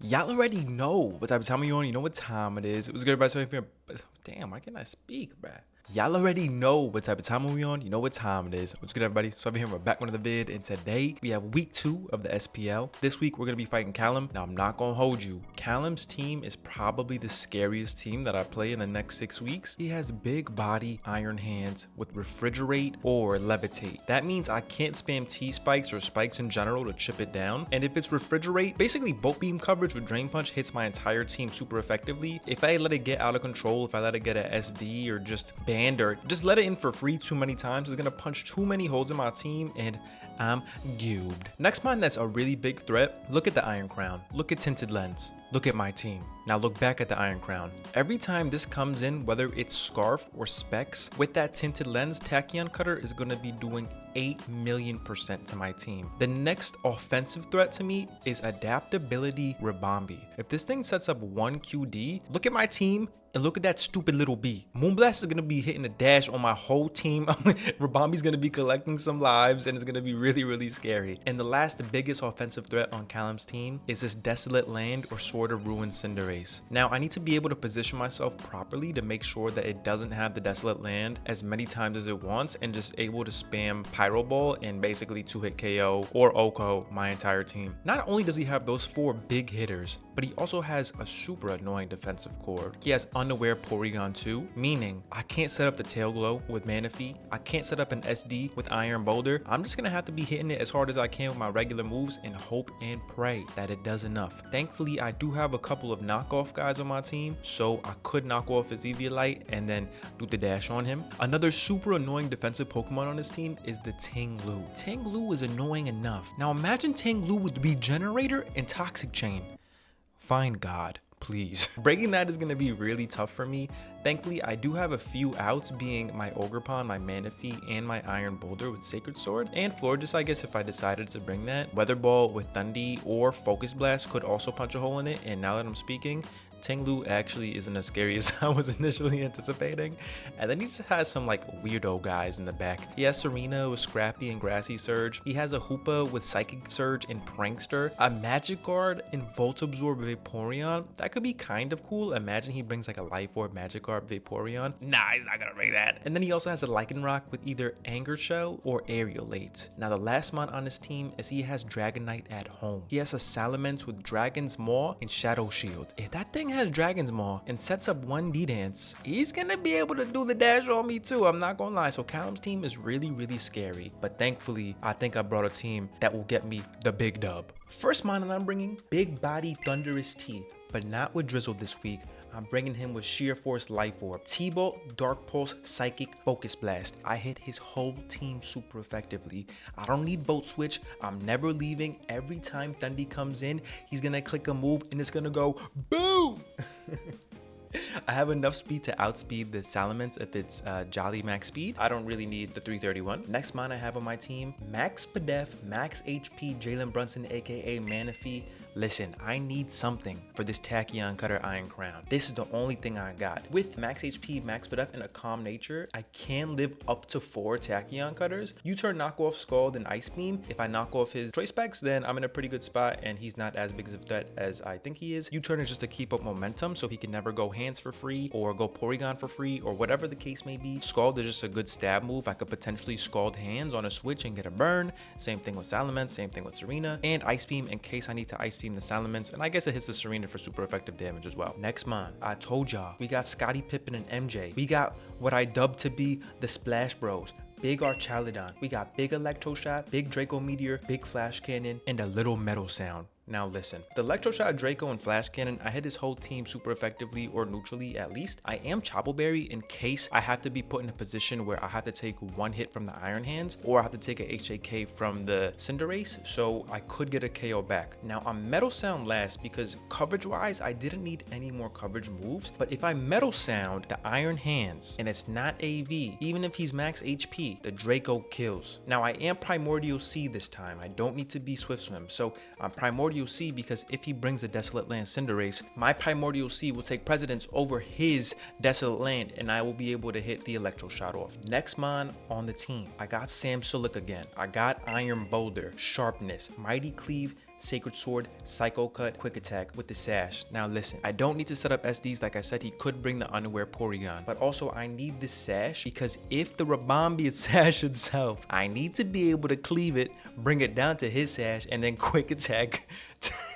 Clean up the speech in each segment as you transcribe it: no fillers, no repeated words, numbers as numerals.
Y'all already know what type of time we on. You know what time it is. It was good, everybody. Damn, why can't I speak, bruh? Y'all already know what type of time we on. You know what time it is. What's good, everybody? So here we're back with another vid, and today we have week 2 of the SPL. This week we're gonna be fighting Callum. Now I'm not gonna hold you. Callum's team is probably the scariest team that I play in the next 6 weeks. He has big body iron hands with refrigerate or levitate. That means I can't spam T spikes or spikes in general to chip it down. And if it's refrigerate, basically bolt beam coverage with drain punch hits my entire team super effectively. If I let it get out of control, if I let it get an SD or just ban or just let it in for free too many times, it's gonna punch too many holes in my team and I'm goobed. Next mine that's a really big threat, look at the Iron Crown, look at Tinted Lens, look at my team. Now look back at the Iron Crown. Every time this comes in, whether it's Scarf or Specs, with that Tinted Lens, Tachyon Cutter is gonna be doing 8,000,000% to my team. The next offensive threat to me is Adaptability Rillaboom. If this thing sets up 1 QD, look at my team and look at that stupid little bee. Moonblast is gonna be hitting a dash on my whole team. Rillaboom's gonna be collecting some lives and it's gonna be really, really scary. And the last biggest offensive threat on Callum's team is this Desolate Land or Sword of Ruin Cinderace. Now I need to be able to position myself properly to make sure that it doesn't have the Desolate Land as many times as it wants and just able to spam Pyro Ball and basically 2-hit KO or OHKO my entire team. Not only does he have those 4 big hitters, but he also has a super annoying defensive core. He has Unaware Porygon 2, meaning I can't set up the Tail Glow with Manaphy. I can't set up an SD with Iron Boulder. I'm just gonna have to be hitting it as hard as I can with my regular moves and hope and pray that it does enough. Thankfully, I do have a couple of knockoff guys on my team, so I could knock off his Eviolite and then do the dash on him. Another super annoying defensive Pokemon on this team is the Tinglu. Tinglu is annoying enough. Now imagine Tinglu with Regenerator and Toxic Chain. Find God, please. Breaking that is going to be really tough for me. Thankfully, I do have a few outs, being my Ogerpon, my Manaphy, and my Iron Boulder with Sacred Sword, and Florges, I guess, if I decided to bring that. Weather Ball with Thundy or Focus Blast could also punch a hole in it, and now that I'm speaking, Tinglu actually isn't as scary as I was initially anticipating. And then he just has some like weirdo guys in the back. He has Serena with Scrappy and Grassy Surge. He has a Hoopa with Psychic Surge and Prankster. A Magic Guard and Voltabsorb Vaporeon. That could be kind of cool. Imagine he brings like a Life Orb Magic Guard Vaporeon. Nah, he's not gonna bring that. And then he also has a Lycanroc with either Anger Shell or Aerialate. Now the last mon on his team is he has Dragonite at home. He has a Salamence with Dragon's Maw and Shadow Shield. If that thing has Dragon's Maw and sets up 1 D-Dance, he's gonna be able to do the dash on me too, I'm not gonna lie. So Callum's team is really, really scary, but thankfully I think I brought a team that will get me the big dub. First mon that I'm bringing, big body Thundurus teeth, but not with Drizzle this week. I'm bringing him with Sheer Force Life Orb, T-Bolt, Dark Pulse, Psychic, Focus Blast. I hit his whole team super effectively. I don't need Volt Switch. I'm never leaving. Every time Thundy comes in, he's gonna click a move and it's gonna go boom. I have enough speed to outspeed the Salamence if it's Jolly Max Speed. I don't really need the 331. Next mon I have on my team, Max Spadef, Max HP, Jalen Brunson, aka Manaphy. Listen, I need something for this Tachyon Cutter Iron Crown. This is the only thing I got. With Max HP, Max Spadef, and a Calm Nature, I can live up to 4 Tachyon Cutters. U-turn, knock off Scald, and Ice Beam. If I knock off his Choice Specs, then I'm in a pretty good spot, and he's not as big of a threat as I think he is. U-turn is just to keep up momentum, so he can never go hands for free, or go Porygon for free, or whatever the case may be. Scald is just a good stab move. I could potentially Scald hands on a switch and get a burn. Same thing with Salamence, same thing with Serena. And Ice Beam in case I need to Ice Beam the Salamence, and I guess it hits the Serena for super effective damage as well. Next mon, I told y'all, we got Scottie Pippen and MJ. We got what I dubbed to be the Splash Bros. Big Archaludon. We got big Electro Shot, big Draco Meteor, big Flash Cannon, and a little Metal Sound. Now listen, the Electro Shot, Draco, and Flash Cannon, I hit his whole team super effectively, or neutrally at least. I am Choppleberry in case I have to be put in a position where I have to take 1 hit from the Iron Hands, or I have to take a HJK from the Cinderace, so I could get a KO back. Now I'm Metal Sound last because coverage-wise, I didn't need any more coverage moves, but if I Metal Sound the Iron Hands, and it's not AV, even if he's max HP, the Draco kills. Now I am Primordial Sea this time. I don't need to be Swift Swim, so I'm Primordial Sea because if he brings the Desolate Land Cinderace, my Primordial Sea will take precedence over his Desolate Land and I will be able to hit the Electro Shot off. Next mon on the team, I got Samsilic again. I got Iron Boulder, Sharpness, Mighty Cleave, Sacred Sword, Psycho Cut, Quick Attack with the Sash. Now listen, I don't need to set up SDs. Like I said, he could bring the Underwear Porygon, but also I need this Sash because if the Ribombee is Sash itself, I need to be able to cleave it, bring it down to his Sash, and then Quick Attack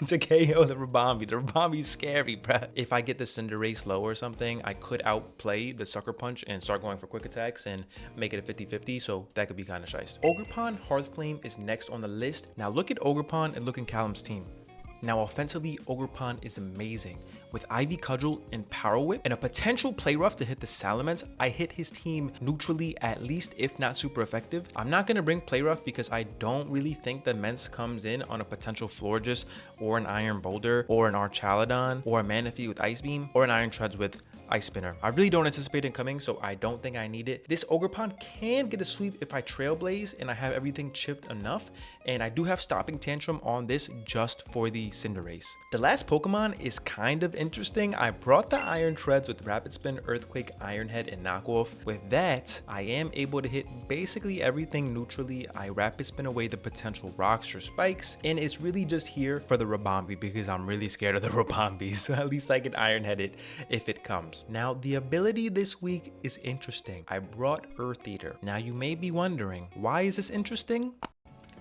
to KO the Ribombee. The Ribombee's scary, bruh. If I get the Cinderace low or something, I could outplay the Sucker Punch and start going for quick attacks and make it a 50-50, so that could be kind of shiest. Ogerpon Hearthflame is next on the list. Now look at Ogerpon and look at Callum's team. Now offensively, Ogerpon is amazing. With Ivy Cudgel and Power Whip and a potential Play Rough to hit the Salamence, I hit his team neutrally at least, if not super effective. I'm not going to bring Play Rough because I don't really think the Mence comes in on a potential Florges or an Iron Boulder or an Archaludon or a Manaphy with Ice Beam or an Iron Treads with Ice Spinner. I really don't anticipate it coming, so I don't think I need it. This Ogerpon can get a sweep if I Trailblaze and I have everything chipped enough, and I do have Stopping Tantrum on this just for the Cinderace. The last Pokemon is kind of interesting. I brought the Iron Treads with Rapid Spin, Earthquake, Iron Head, and Knockoff. With that, I am able to hit basically everything neutrally. I Rapid Spin away the potential rocks or spikes, and it's really just here for the Ribombee because I'm really scared of the Ribombee, so at least I can Iron Head it if it comes. Now, the ability this week is interesting. I brought Earth Eater. Now, you may be wondering, why is this interesting?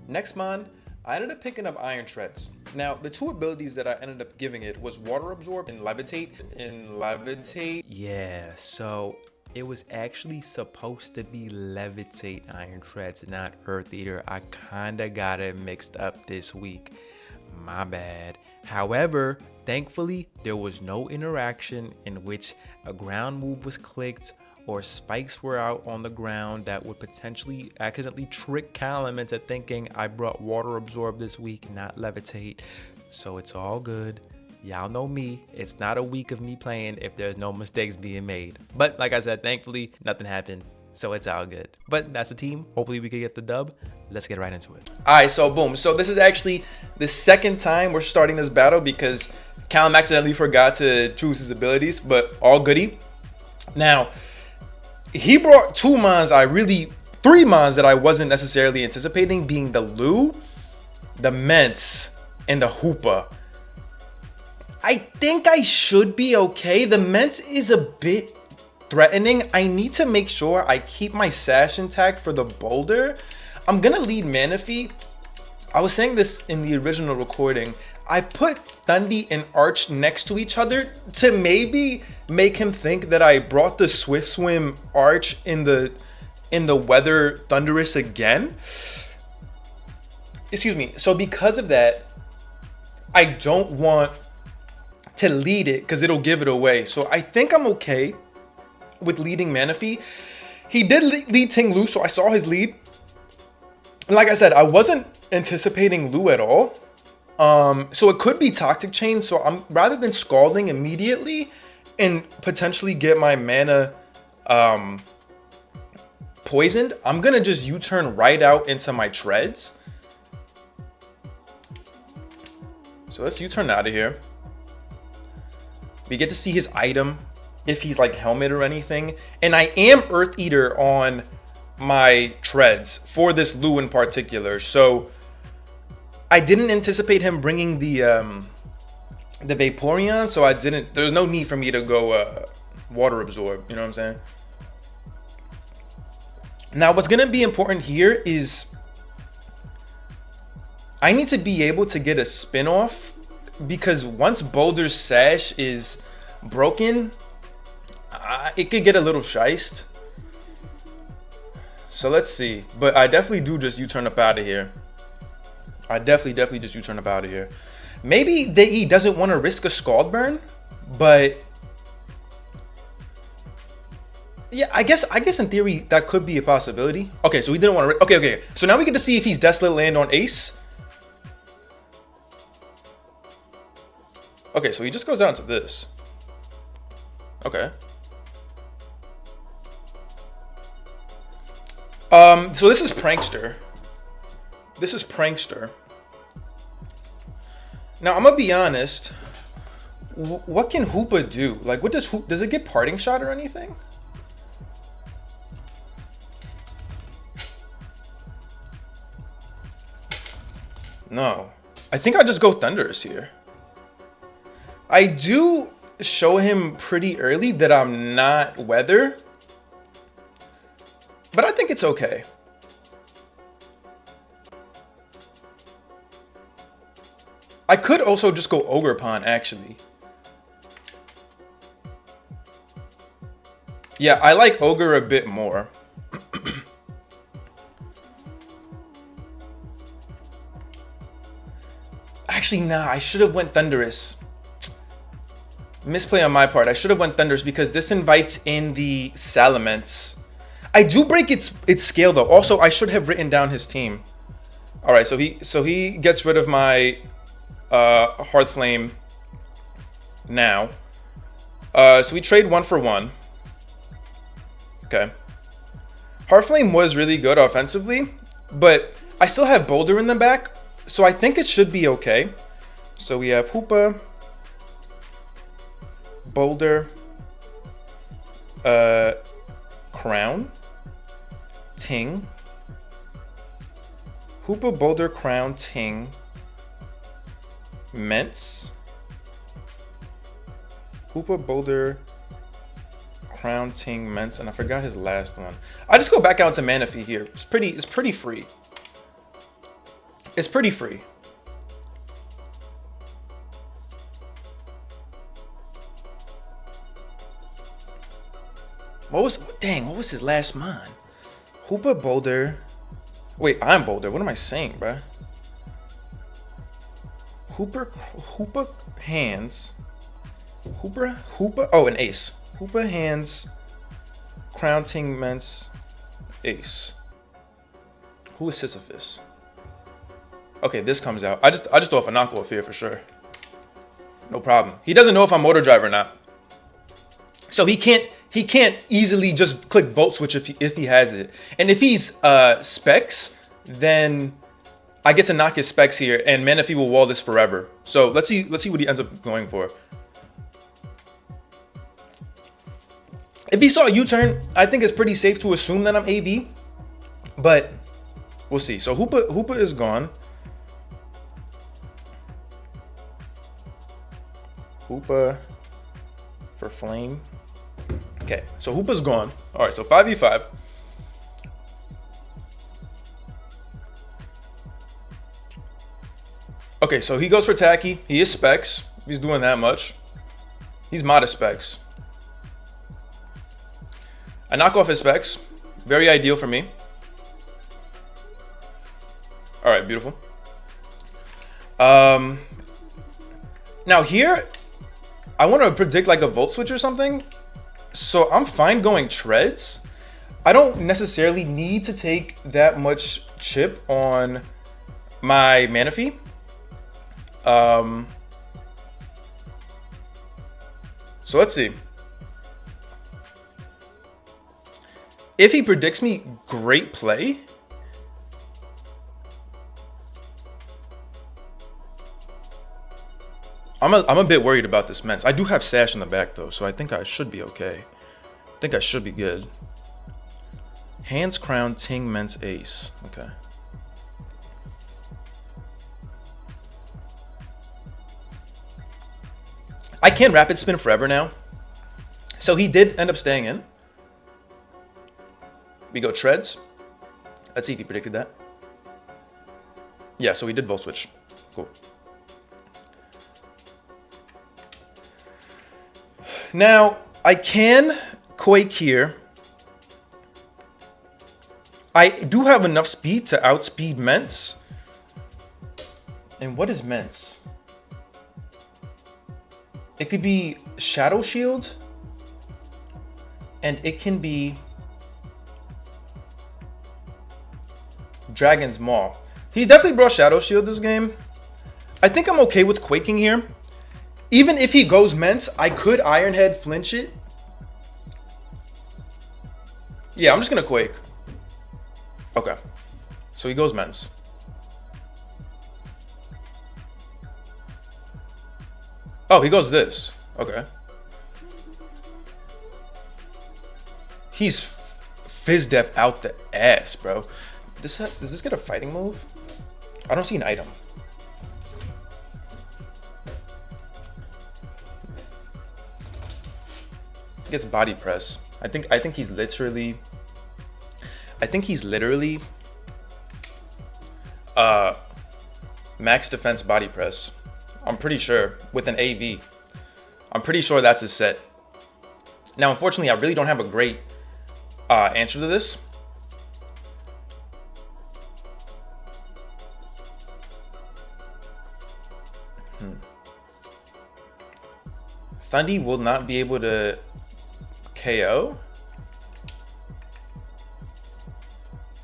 Next mon, I ended up picking up Iron Treads. Now, the two abilities that I ended up giving it was Water Absorb and Levitate. Yeah, so it was actually supposed to be Levitate Iron Treads, not Earth Eater. I kinda got it mixed up this week. My bad. However, thankfully, there was no interaction in which a ground move was clicked or spikes were out on the ground that would potentially accidentally trick Callum into thinking I brought Water Absorb this week, not Levitate. So it's all good. Y'all know me. It's not a week of me playing if there's no mistakes being made. But like I said, thankfully, nothing happened. So it's all good. But that's the team. Hopefully we can get the dub. Let's get right into it. All right, so boom. So this is actually the second time we're starting this battle because Callum accidentally forgot to choose his abilities, but all goody. Now, he brought three mons that I wasn't necessarily anticipating, being the Lou, the Mence, and the Hoopa. I think I should be okay. The Mence is a bit threatening. I need to make sure I keep my Sash intact for the Boulder. I'm gonna lead Manaphy. I was saying this in the original recording. I put Thundy and Arch next to each other to maybe make him think that I brought the Swift Swim Arch in the Weather Thundurus again. Excuse me. So because of that, I don't want to lead it because it'll give it away. So I think I'm okay with leading Manaphy. He did lead Ting Lu, so I saw his lead. Like I said, I wasn't anticipating Lu at all. So it could be Toxic Chain. So I'm rather than Scalding immediately and potentially get my mana poisoned, I'm gonna just U-turn right out into my Treads. So let's U-turn out of here. We get to see his item if he's like Helmet or anything. And I am Earth Eater on my Treads for this Lu in particular. So I didn't anticipate him bringing the Vaporeon, so there's no need for me to go Water Absorb, you know what I'm saying? Now, what's gonna be important here is I need to be able to get a spin off because once Boulder's Sash is broken, it could get a little shiest. So let's see, but I definitely do just U-turn up out of here. I definitely just U-turn up out of here. Maybe he doesn't want to risk a Scald Burn, but yeah, I guess in theory that could be a possibility. Okay, so he didn't want to. Okay. So now we get to see if he's Desolate Land on Ace. Okay, so he just goes down to this. Okay. So this is Prankster. Now I'm gonna be honest. What can Hoopa do? Like, what does it get Parting Shot or anything? No. I think I just go Thundurus here. I do show him pretty early that I'm not weather, but I think it's okay. I could also just go Ogerpon, actually. Yeah, I like Ogre a bit more. Actually, nah, I should have went Thundurus. Misplay on my part. I should have went Thundurus because this invites in the Salamence. I do break its scale though. Also, I should have written down his team. All right, so he gets rid of my Hearth Flame now. So we trade 1 for 1. Okay. Hearth Flame was really good offensively, but I still have Boulder in the back, so I think it should be okay. So we have Hoopa, Boulder, Crown, Ting, Hoopa, Boulder, Crown, Ting, Mence, Hoopa, Boulder, Crown, Ting, Mence, and I forgot his last one. I just go back out to Manaphy here. It's pretty free. It's pretty free. What was his last mon? Hoopa, Boulder. Wait, I'm Boulder. What am I saying, bruh? Hoopa hands. Hoopa. Oh, an ace. Hoopa hands. Crown, Ting, Mence, ace. Who is Sisyphus? Okay, this comes out. I just throw off a knockoff here for sure. No problem. He doesn't know if I'm motor drive or not. So he can't easily just click Volt Switch if he has it. And if he's specs, then I get to knock his specs here, and Manaphy will wall this forever. So let's see what he ends up going for. If he saw a U-turn, I think it's pretty safe to assume that I'm AV, but we'll see. So Hoopa is gone. Hoopa for flame. Okay, so Hoopa's gone. All right, so 5v5. Okay, so he goes for Tacky. He is specs. He's doing that much. He's modest specs. I knock off his specs. Very ideal for me. All right, beautiful. Now here, I want to predict like a Volt Switch or something. So I'm fine going Treads. I don't necessarily need to take that much chip on my Manaphy. So let's see. If he predicts me great play, I'm a bit worried about this Mence. I do have Sash in the back though, so I think I should be okay. I think I should be good. Hands, Crown, Ting, Mence, Ace. Okay. I can Rapid Spin forever now. So he did end up staying in. We go Treads. Let's see if he predicted that. Yeah, so we did Volt Switch. Cool. Now, I can Quake here. I do have enough speed to outspeed Mence. And what is Mence? It could be Shadow Shield. And it can be Dragon's Maw. He definitely brought Shadow Shield this game. I think I'm okay with Quaking here. Even if he goes Mence, I could Iron Head flinch it. Yeah, I'm just gonna Quake. Okay. So he goes Mence. Oh, he goes this. Okay. He's Fizz Def out the ass, bro. Does this get a fighting move? I don't see an item. gets body press. I think he's literally max defense body press. I'm pretty sure with an AV. I'm pretty sure that's his set. Now, unfortunately, I really don't have a great answer to this. Thundy will not be able to KO.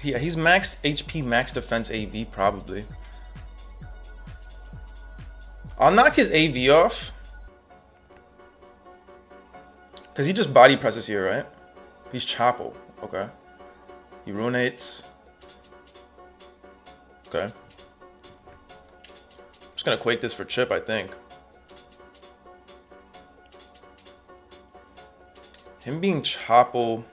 Yeah, he's max HP, max defense AV probably. I'll knock his AV off. Because he just body presses here, right? He's Chopple. Okay. He ruinates. Okay. I'm just going to Quake this for chip, I think. Him being Chopple.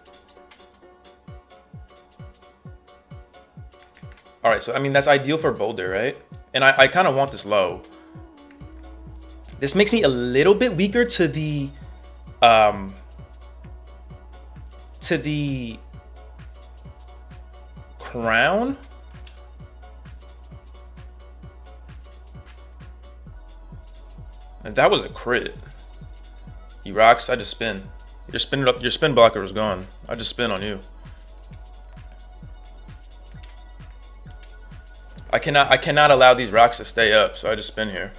Alright, so I mean, that's ideal for Boulder, right? And I kind of want this low. This makes me a little bit weaker to the crown. And that was a crit. He rocks, I just spin. Your spin blocker is gone. I just spin on you. I cannot allow these rocks to stay up, so I just spin here.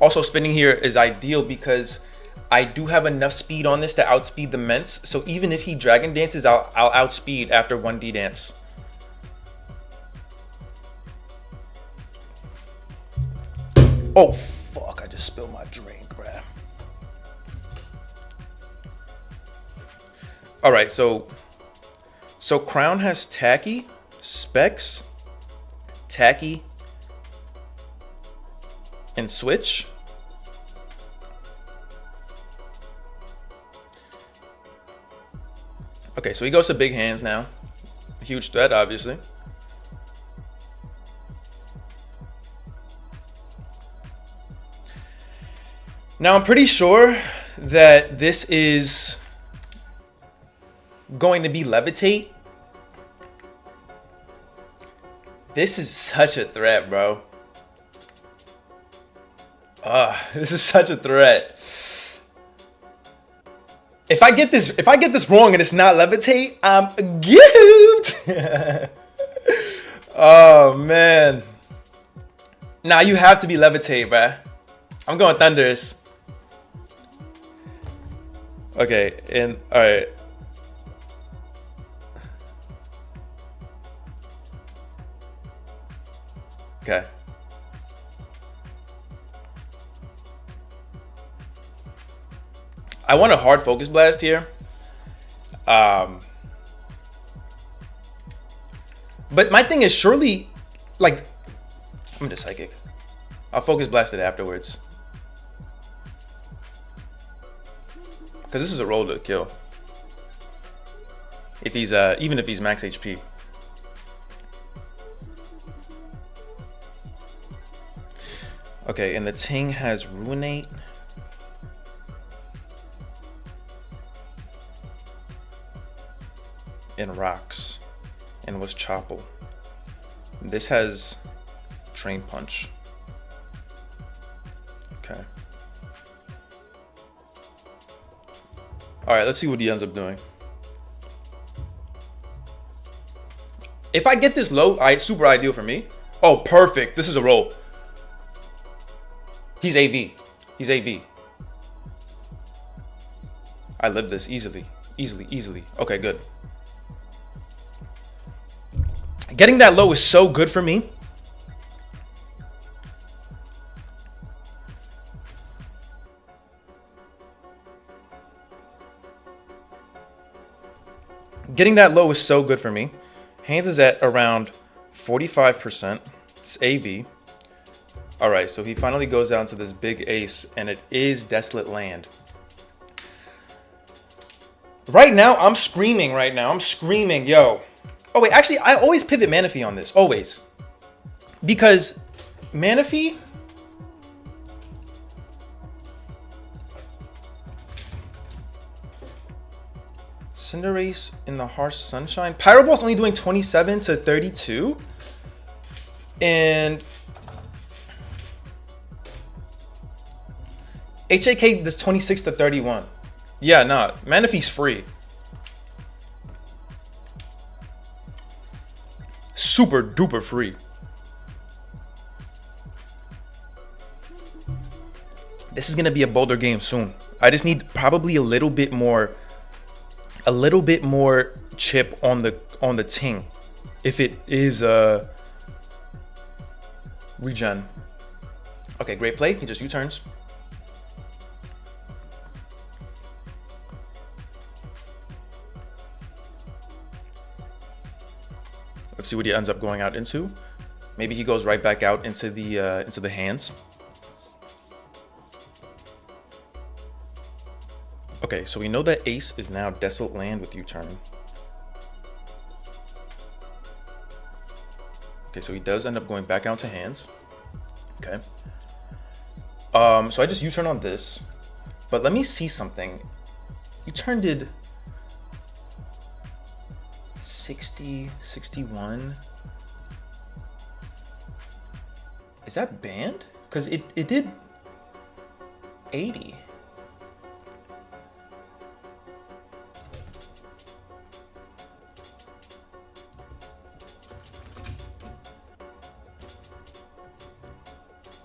Also, spinning here is ideal because I do have enough speed on this to outspeed the Ments. So even if he Dragon Dances, I'll outspeed after 1D dance. Oh, fuck. I just spilled my drink, bruh. All right, so Crown has Tacky, Specs, Tacky, and Switch. Okay, so he goes to big hands now. Huge threat, obviously. Now, I'm pretty sure that this is going to be Levitate. This is such a threat, bro. This is such a threat. If I get this wrong and it's not Levitate, I'm gooped. Oh man. Nah, you have to be Levitate, bruh. I'm going Thundurus. Okay, and alright. Okay. I want a hard focus blast here. But my thing is surely, like, I'm just psychic. I'll focus blast it afterwards. Because this is a roll to kill. If he's even if he's max HP. Okay, and the Ting has Ruinate. And Rocks. And was Chopple. This has Train Punch. Okay. Alright, let's see what he ends up doing. If I get this low, super ideal for me. Oh, perfect. This is a roll. He's AV. He's AV. I live this easily. Easily. Okay, good. Getting that low is so good for me. Getting that low is so good for me. Hands is at around 45%. It's AV. All right, so he finally goes down to this big ace, and it is Desolate Land. Right now, I'm screaming right now. I'm screaming, yo. Oh, wait, actually, I always pivot Manaphy on this. Always. Because Manaphy, Cinderace in the harsh sunshine. Pyro Ball's only doing 27 to 32. And HAK does 26 to 31. Yeah, nah. Manaphy's free. Super duper free. This is gonna be a Boulder game soon. I just need probably a little bit more chip on the ting. If it is regen. Okay, great play. He just U-turns. Let's see what he ends up going out into. Maybe he goes right back out into the hands. Okay, so we know that Ace is now Desolate Land with U-turn. Okay, so he does end up going back out to hands. Okay. So I just U-turn on this, but let me see something. U-turn did 60, 61. Is that banned? Because it did 80.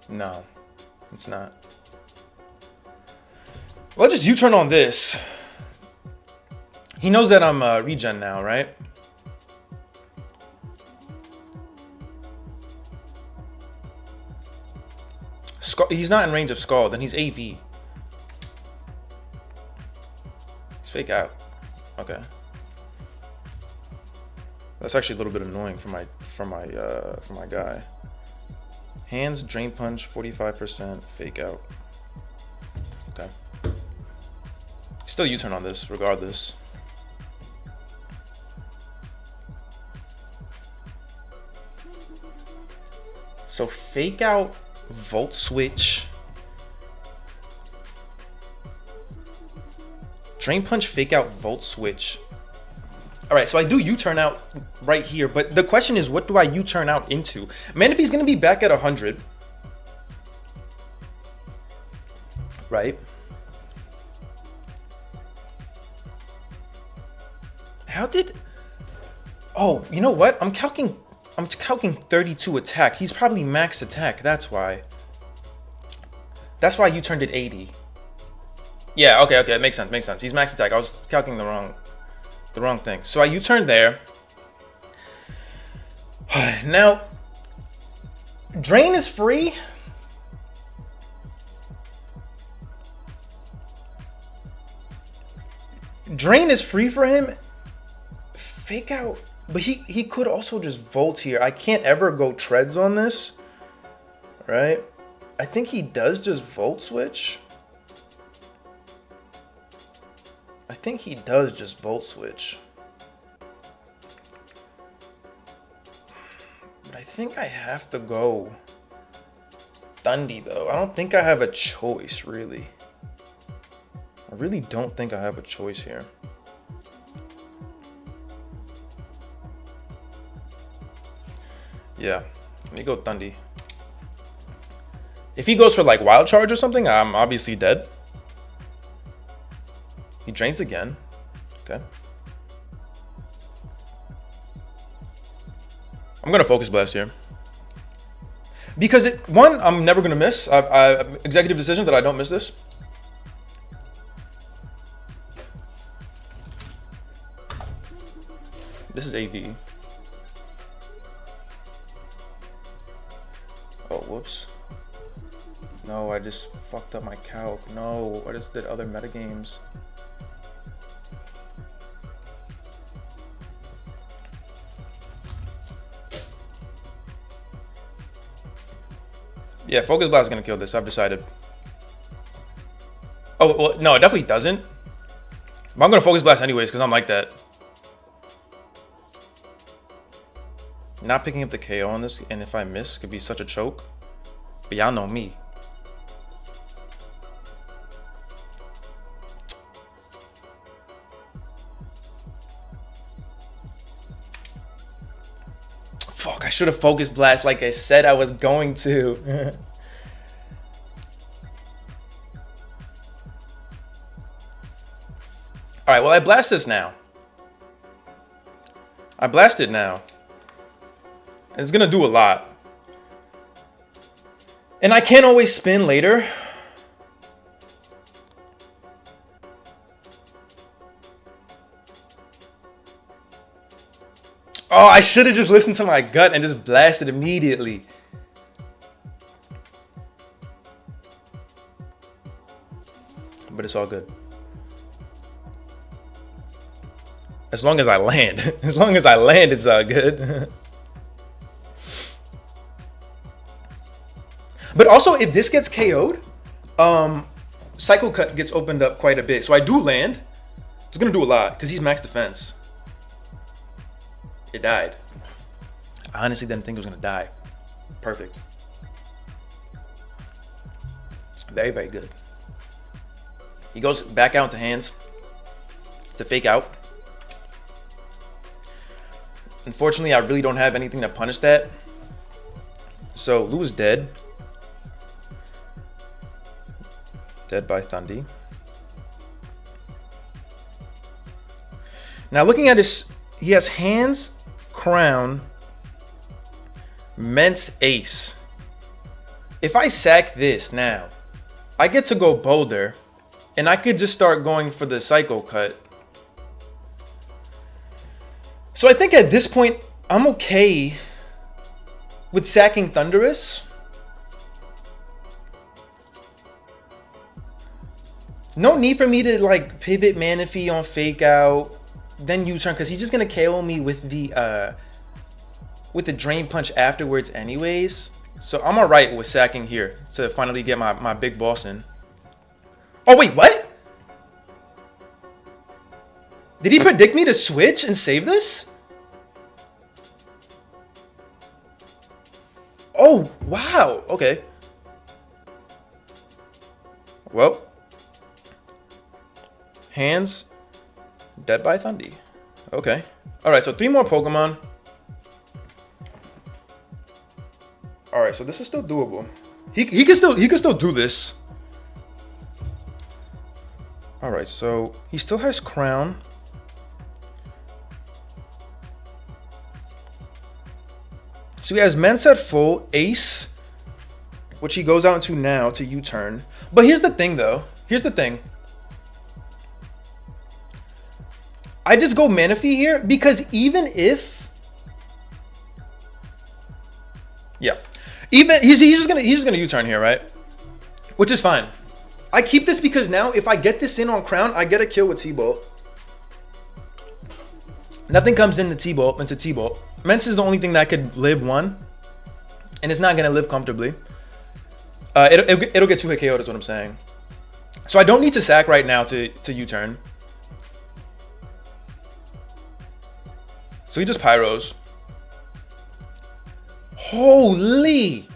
No, it's not. Well, just U-turn on this. He knows that I'm regen now, right? He's not in range of Scald, then he's AV. He's fake out. Okay. That's actually a little bit annoying for my guy. Hands, Drain Punch, 45%, fake out. Okay. Still U-turn on this, regardless. So fake out, Volt Switch. Drain Punch, fake out, Volt Switch. All right, so I do U-turn out right here, but the question is, what do I U-turn out into? Manaphy's gonna be back at 100, right? How did? Oh, you know what? I'm calcing 32 attack. He's probably max attack. That's why. That's why U-turned at 80. Yeah. Okay. Okay. It makes sense. Makes sense. He's max attack. I was calculating the wrong thing. So I U-turned there. Now, Drain is free. Drain is free for him. Fake out. But he could also just Volt here. I can't ever go Treads on this. Right? I think he does just Volt Switch. I think he does just Volt Switch. But I think I have to go Thundy though. I don't think I have a choice really. I really don't think I have a choice here. Yeah, let me go Thundy. If he goes for like Wild Charge or something, I'm obviously dead. He drains again. Okay. I'm gonna Focus Blast here. Because one, I'm never gonna miss. I executive decision that I don't miss this. This is AV. Oh, whoops. No, I just fucked up my calc. No, I just did other metagames. Yeah, Focus Blast is gonna kill this, I've decided. Oh, well, no, it definitely doesn't. But I'm gonna Focus Blast anyways, because I'm like that. Not picking up the KO on this, and if I miss, could be such a choke. But y'all know me. Fuck, I should have focused blast like I said I was going to. Alright, well I blast this now. I blast it now. And it's gonna do a lot. And I can't always spin later. Oh, I should have just listened to my gut and just blasted immediately. But it's all good. As long as I land. As long as I land, it's all good. But also, if this gets KO'd, Cycle Cut gets opened up quite a bit. So I do land. It's gonna do a lot because he's max defense. It died. I honestly didn't think it was gonna die. Perfect. Very, very good. He goes back out into hands to fake out. Unfortunately, I really don't have anything to punish that. So Lou is dead. Dead by Thundy. Now looking at his, he has hands, crown, Mence ace. If I sack this now, I get to go boulder, and I could just start going for the Cycle Cut. So I think at this point, I'm okay with sacking Thundurus. No need for me to like pivot Manaphy on fake out, then U-turn, because he's just gonna KO me with the drain punch afterwards anyways. So I'm alright with sacking here to finally get my big boss in. Oh wait, what? Did he predict me to switch and save this? Oh, wow. Okay. Well. Hands. Dead by Thundy. Okay. Alright, so 3 more Pokemon. Alright, so this is still doable. He can still do this. Alright, so he still has Crown. So he has Mence at full, Ace, which he goes out into now to U-turn. But here's the thing though. Here's the thing. I just go Manaphy here because even if, yeah, even he's just gonna U-turn here, right? Which is fine. I keep this because now if I get this in on Crown, I get a kill with T-Bolt. Nothing comes into T-Bolt. Mence is the only thing that could live 1, and it's not gonna live comfortably. It'll get 2-hit KO'd is what I'm saying. So I don't need to sack right now to U-turn. So he just pyros. Holy!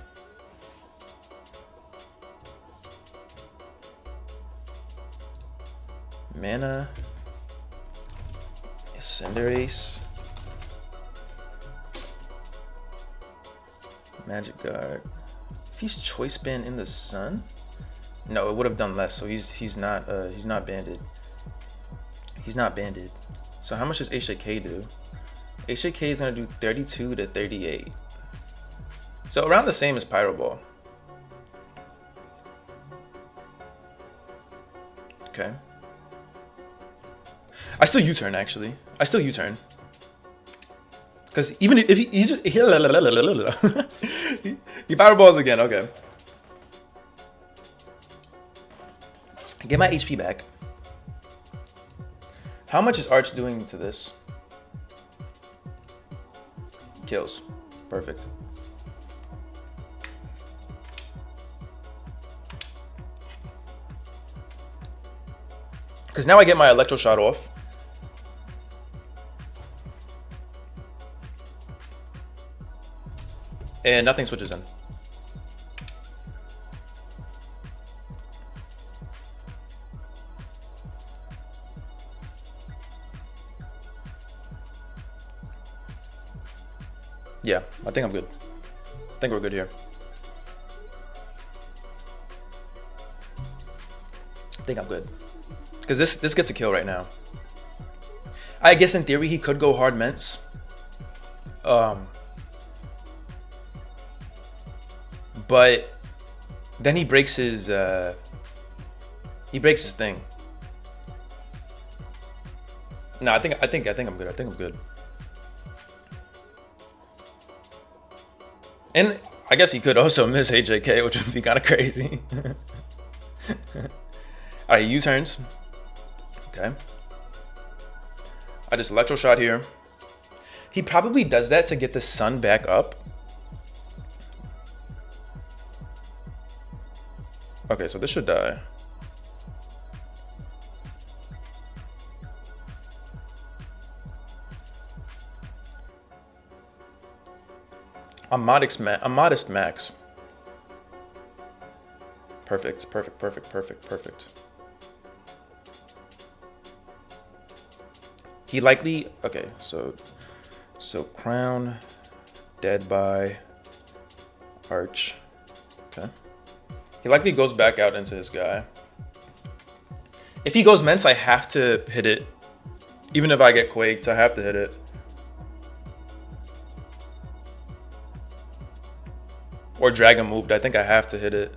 Mana. Cinderace. Magic Guard. If he's Choice Band in the sun? No, it would have done less, so he's not banded. He's not banded. So how much does HJK do? HJK is gonna do 32 to 38. So around the same as Pyro Ball. Okay. I still U-turn actually. I still U-turn. Because even if he just he Pyro Balls again, okay. Get my HP back. How much is Arch doing to this? Kills. Perfect. Because now I get my Electro Shot off. And nothing switches in. Yeah, I think I'm good. I think we're good here. I think I'm good. Because this gets a kill right now. I guess in theory he could go hard mints. But then he breaks his thing. No, I think I'm good. I think I'm good. And I guess he could also miss HJK, which would be kind of crazy. Alright, U-turns. Okay. I just electro shot here. He probably does that to get the sun back up. Okay, so this should die. I'm modest max. Perfect, perfect, perfect, perfect, perfect. He likely, okay, so crown, dead by, arch, okay. He likely goes back out into his guy. If he goes Mence, I have to hit it. Even if I get quaked, I have to hit it. Or Dragon moved, I think I have to hit it.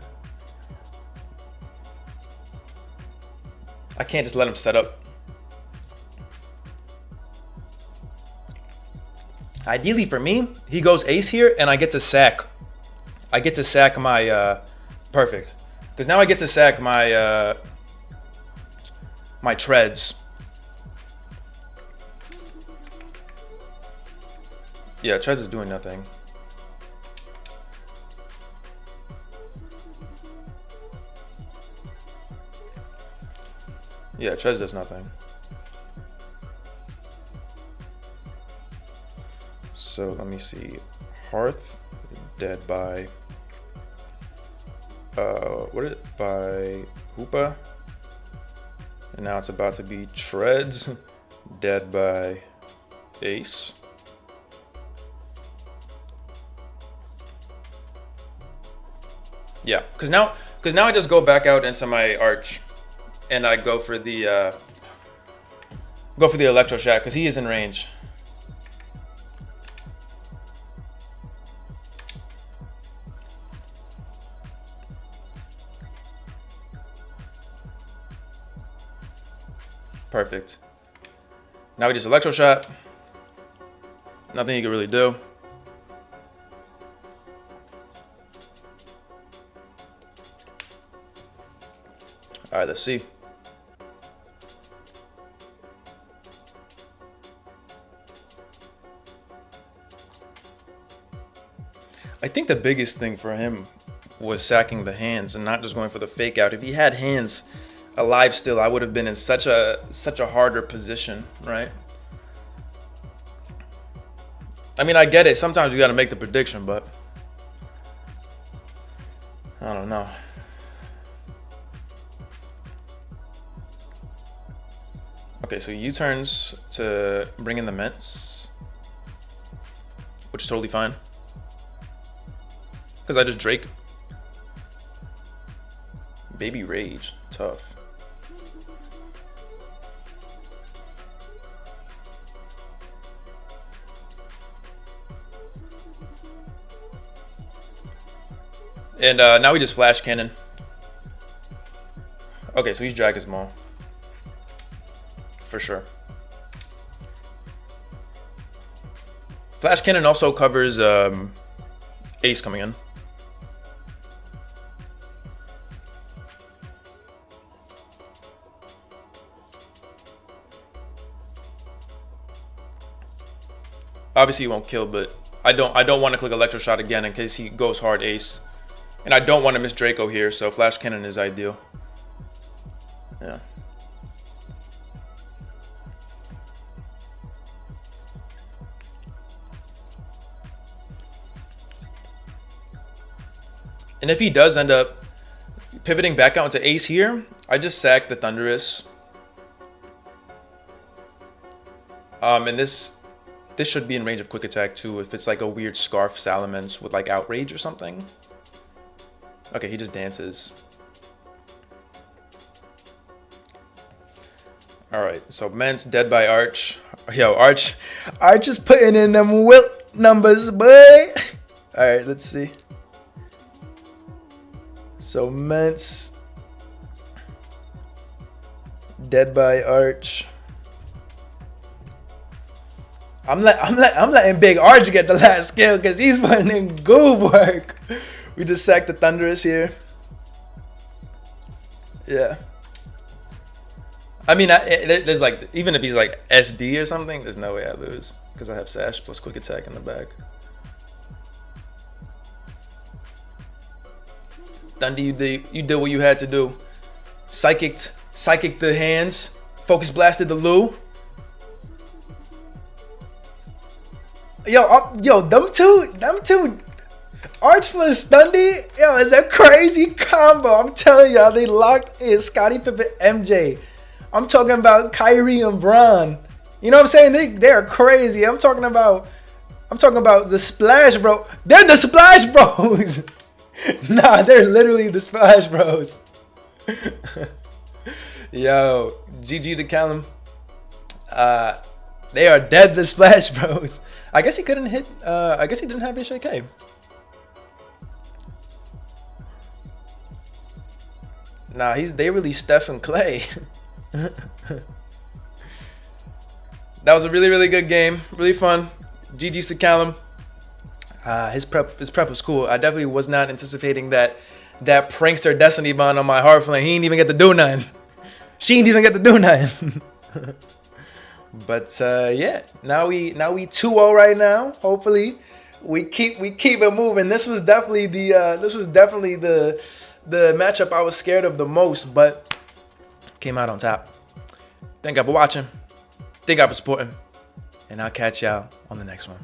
I can't just let him set up. Ideally for me, he goes ace here and I get to sack. I get to sack my, perfect. Because now I get to sack my, my treads. Yeah, treads is doing nothing. Yeah, treads does nothing. So let me see. Hearth, dead by what is it? By Hoopa. And now it's about to be Treads, dead by Ace. Yeah, because now I just go back out into my arch and I go for the electro shot because he is in range. Perfect. Now we just electro shot. Nothing you can really do. All right, let's see. I think the biggest thing for him was sacking the hands and not just going for the fake out. If he had hands alive still, I would have been in such a harder position, right? I mean, I get it. Sometimes you got to make the prediction, but I don't know. Okay, so U-turns to bring in the Mence, which is totally fine. Because I just Drake. Baby Rage, tough. And now we just Flash Cannon. Okay, so he's Dragon's Maul. For sure. Flash Cannon also covers Ace coming in. Obviously he won't kill, but I don't want to click Electro Shot again in case he goes hard Ace. And I don't want to miss Draco here, so Flash Cannon is ideal. Yeah. And if he does end up pivoting back out into ace here, I just sack the Thundurus. And this should be in range of quick attack too, if it's like a weird Scarf Salamence with like outrage or something. Okay, he just dances. Alright, so Mence dead by Arch. Yo, Arch is putting in them wilt numbers, boy. Alright, let's see. So Mence dead by Arch. I'm letting Big Arch get the last kill because he's putting in good work. We just sacked the Thundurus here. Yeah. I mean, there's like, even if he's like SD or something, there's no way I lose because I have Sash plus quick attack in the back. Thunder, you did what you had to do. Psychic the hands. Focus blasted the Lou. Yo, them two. Arch plus Stundy, yo, it's a crazy combo. I'm telling y'all, they locked in Scottie Pippen, MJ. I'm talking about Kyrie and Bron. You know what I'm saying? They're crazy. I'm talking about the Splash Bro. They're the Splash Bros. Nah, they're literally the Splash Bros. Yo, GG to Callum. They are dead, the Splash Bros. I guess he couldn't hit. I guess he didn't have HAK. Nah, they really Steph and Clay. That was a really good game, really fun. GG's to Callum. His prep was cool. I definitely was not anticipating that prankster Destiny Bond on my hard flame. He didn't even get to do nothing. She didn't even get to do nothing. But yeah, now we 2-0 right now. Hopefully, we keep it moving. This was definitely the matchup I was scared of the most, but came out on top. Thank y'all for watching. Thank y'all for supporting. And I'll catch y'all on the next one.